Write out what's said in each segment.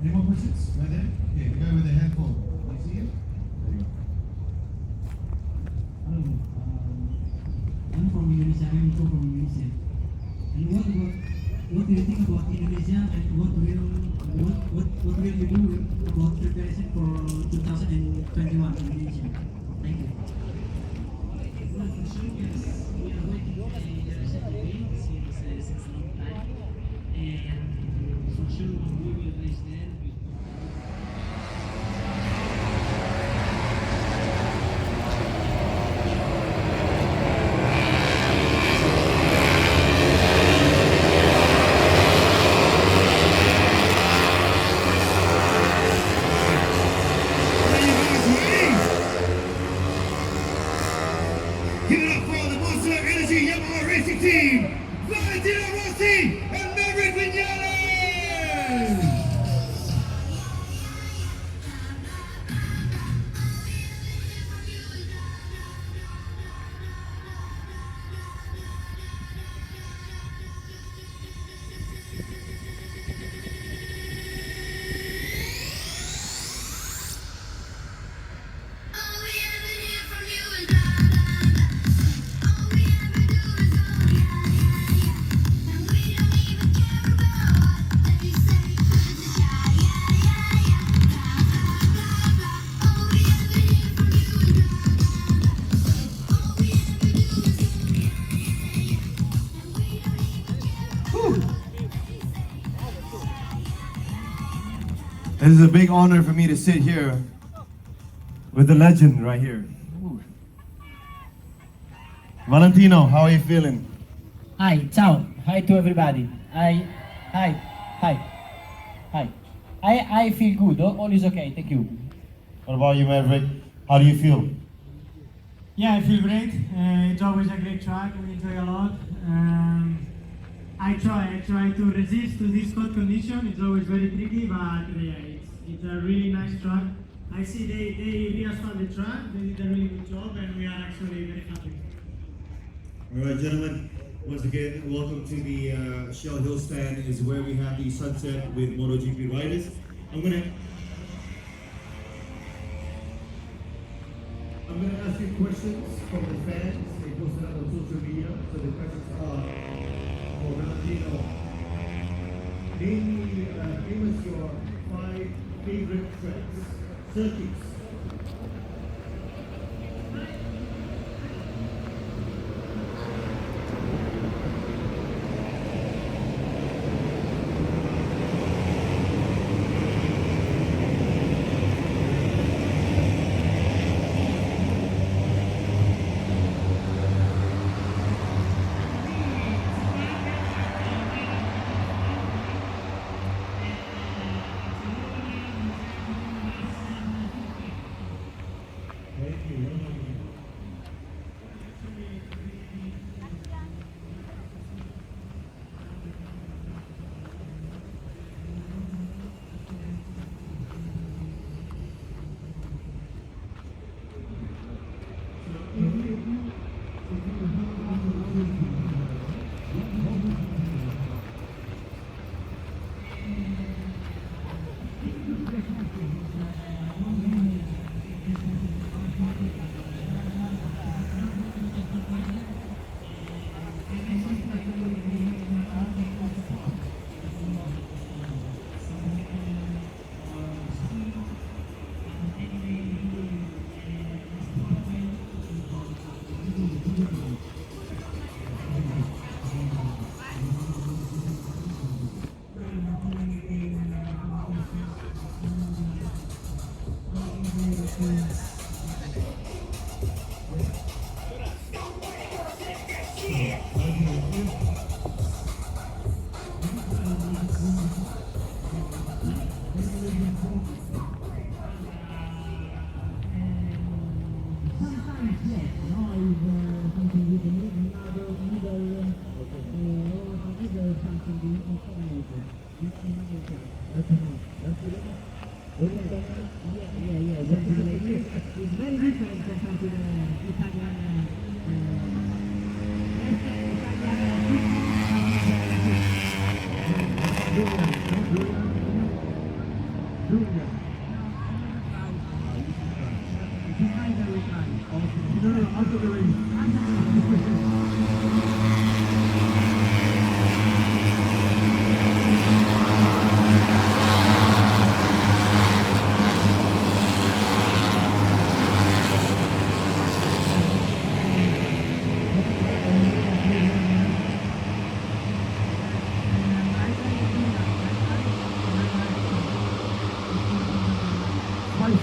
Any more questions? Right there? Okay, the guy with the handphone. Can you see him? There you go. Hello, I'm from Indonesia. I'm Nico from Indonesia. And what do you think about Indonesia, and what will you do about preparation for 2021 Indonesia? Thank you. Well, for sure, yes, we are waiting for the result since a long time, and for sure we will race there. Give it up for the Monster Energy Yamaha Racing Team, Rossi and Vinales! This is a big honor for me to sit here with the legend right here. Ooh. Valentino, how are you feeling? Hi, ciao. Hi to everybody. Hi. I feel good. All is okay. Thank you. What about you, Maverick? How do you feel? Yeah, I feel great. It's always a great track. We enjoy a lot. I try to resist to this hot condition. It's always very tricky, but yeah, it's a really nice track. I see they re-asphalt the track. They did a really good job, and we are actually very happy. All right, gentlemen. Once again, welcome to the Shell Hill stand. Is where we have the sunset with MotoGP riders. I'm gonna ask you questions from the fans. They posted up on social media. So the questions are for Valentino. Name us your 5 favorite tracks, circuits.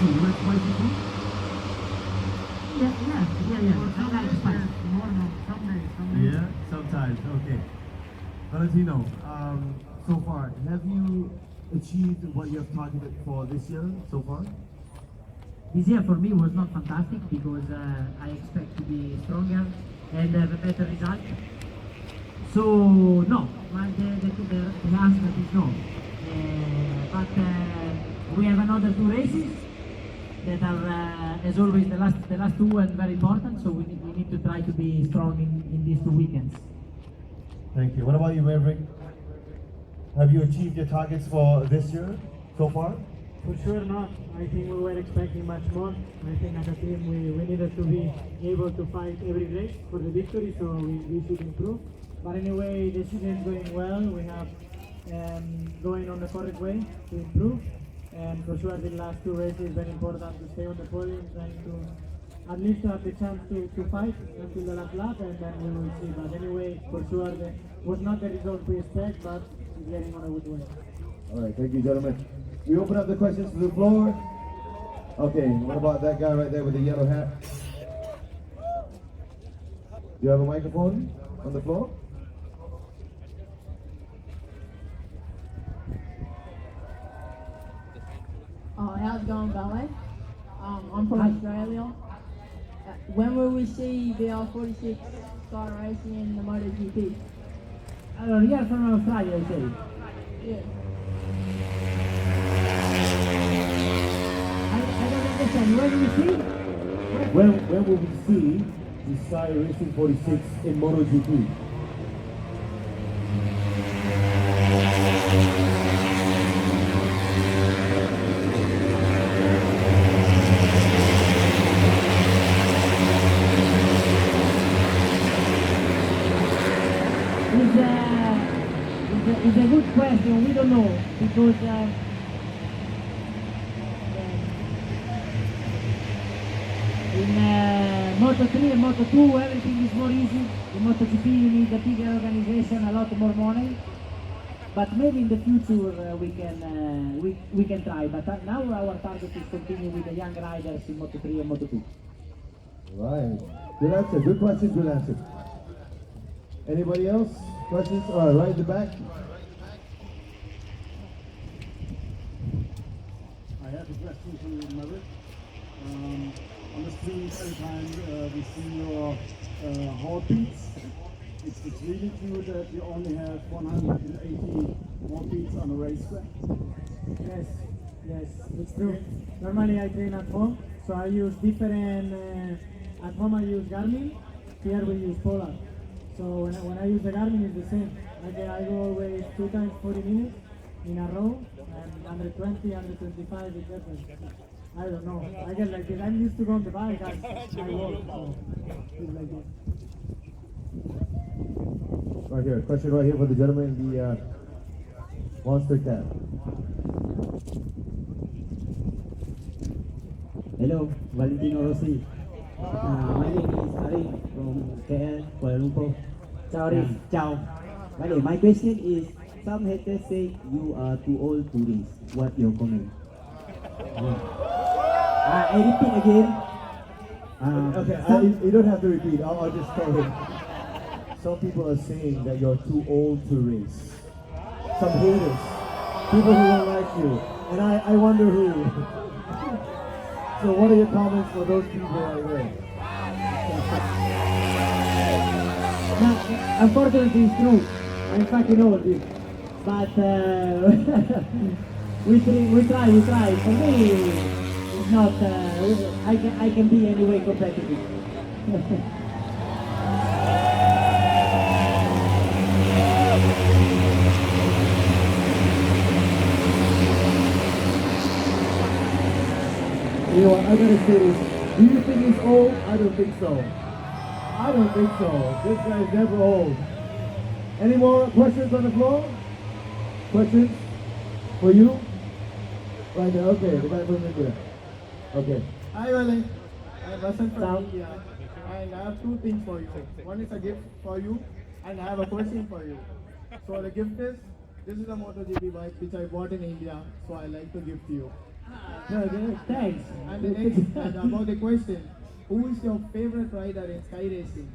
spicy. You like spicy food? Yeah. I like spicy. Yeah, sometimes. Okay. Valentino, so far, have you achieved what you have targeted for this year so far? This year for me was not fantastic because I expect to be stronger and have a better result. So no, but the answer is no. But we have another 2 races that are, as always, the last 2 and very important. So we need to try to be strong in these 2 weekends. Thank you. What about you, Maverick? Have you achieved your targets for this year so far? For sure not. I think we were expecting much more. I think as a team we needed to be able to fight every race for the victory, so we should improve. But anyway, the season is going well. We have going on the correct way to improve. And for sure the last 2 races is very important to stay on the podium and to at least have the chance to fight until the last lap, and then we will see. But anyway, for sure was not the result we expect, but it's getting on a good way. All right, thank you, gentlemen. We open up the questions to the floor. Okay, what about that guy right there with the yellow hat? Do you have a microphone on the floor? How's it going, Ballet? I'm from Australia. When will we see the R46 start racing in the MotoGP? You are from Australia, you say? Yeah. I don't understand. Where do you see? When will we see the Sky Racing 46 in MotoGP? It's a good question. We don't know because in Moto3 and Moto2 everything is more easy. In MotoGP you need a bigger organization, a lot more money. But maybe in the future we can try. But now our target is continue with the young riders in Moto3 and Moto2. Right. Good answer. Good question. Good answer. Anybody else? Questions? All right, right in the back. I have a question for you, Maverick. On the screen, every time we see your heartbeats, it's really true that you only have 180 heartbeats on a racetrack. Yes, it's true. Normally I train at home, so I use different. At home I use Garmin. Here we use Polar. So when I use the Garmin, it's the same. I go always 2 times 40 minutes in a row, and 120, 125 is different. I don't know. I get like this. I'm used to go on the bike. I walk, so it's like this. Right here. Question right here for the gentleman in the monster cap. Hello, Valentino Rossi. My name is Arif from KL, Kuala Lumpur. Ciao, Rick. Ciao. My question is, some haters say you are too old to race. What your comment? I repeat again. Okay, you don't have to repeat. I'll just tell him. Some people are saying that you're too old to race. Some haters. People who don't like you. And I wonder who. So what are your comments for those people right there? No, unfortunately, it's true. I'm fucking old, dude. But we try. For me, it's not. I can be anyway competitive. You know what, I gotta say this. Do you think he's old? I don't think so. I don't think so. This guy's never old. Any more questions on the floor? Questions? For you? Right there, okay, the guy from India. Okay. Hi, Valen. I'm Vasan from India, and I have 2 things for you. One is a gift for you, and I have a question for you. So the gift is, this is a MotoGP bike which I bought in India, so I like to give to you. Thanks. And the next, about the question, who is your favorite rider in sky racing?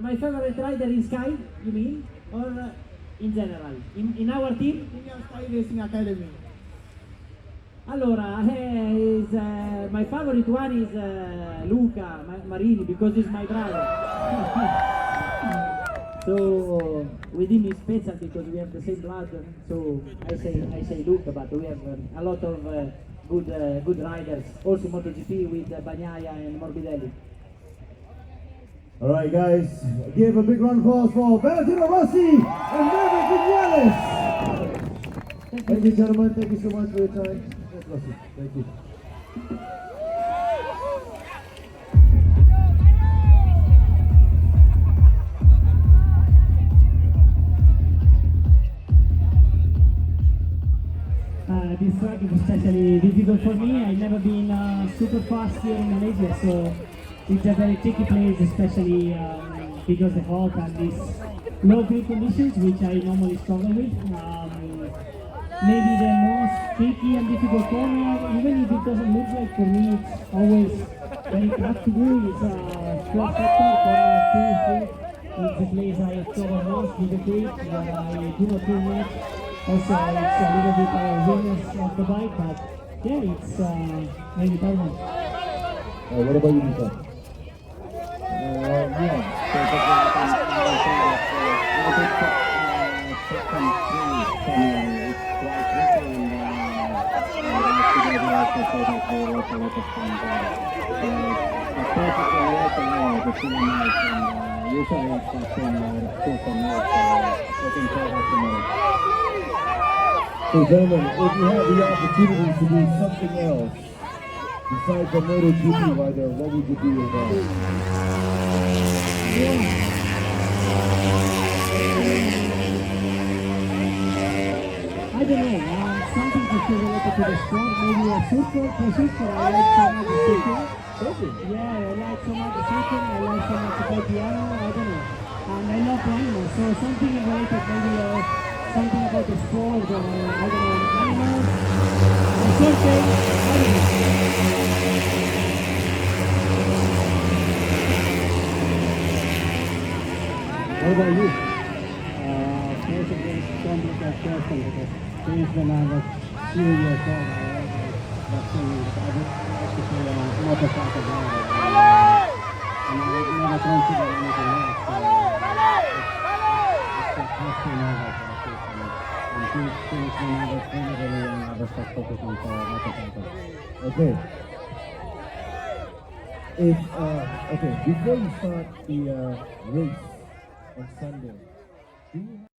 My favorite rider in Sky, you mean? Or in general? In our team? In your sky racing academy. Allora, my favorite one is Luca Marini because he's my brother. So with him is special because we have the same blood. So I say Luca, but we have a lot of good riders. Also MotoGP with Bagnaia and Morbidelli. Alright guys, give a big round of applause for Valentino Rossi and Vinales. Thank you gentlemen, thank you so much for your time. Thanks Rossi, thank you. This track is especially difficult for me. I've never been super fast here in Malaysia, so it's a very tricky place, especially because the hot and these low grip conditions, which I normally struggle with. Maybe the most tricky and difficult corner, even if it doesn't look like for me, it's always very tough to do. It's flat sector, corner 2, 3. It's the place I struggle most with the grip, where I do not do much. Also, it's a little bit weakness of the bike, but yeah, it's very tough. What about you, Mika? So gentlemen, if you have the opportunity to do something else besides the MotoGP rider, what would you do with that? I don't know, something that is related to the sport, maybe a surfer, I like so much the surfing. Yeah, I like so much the surfing, I like so much the piano, I don't know. And I love animals, so something related maybe something about the sport, or I don't know, animals, surfing, I don't know. What about you? First against Dominic Kirsten because since when I was few years old, I would like to play a motorcycle driver. And I would never consider anything else. It's a passion over for me. And since when I was really young, I was just focusing for motorcycles. Okay. Okay, before you start the race on Sunday, do you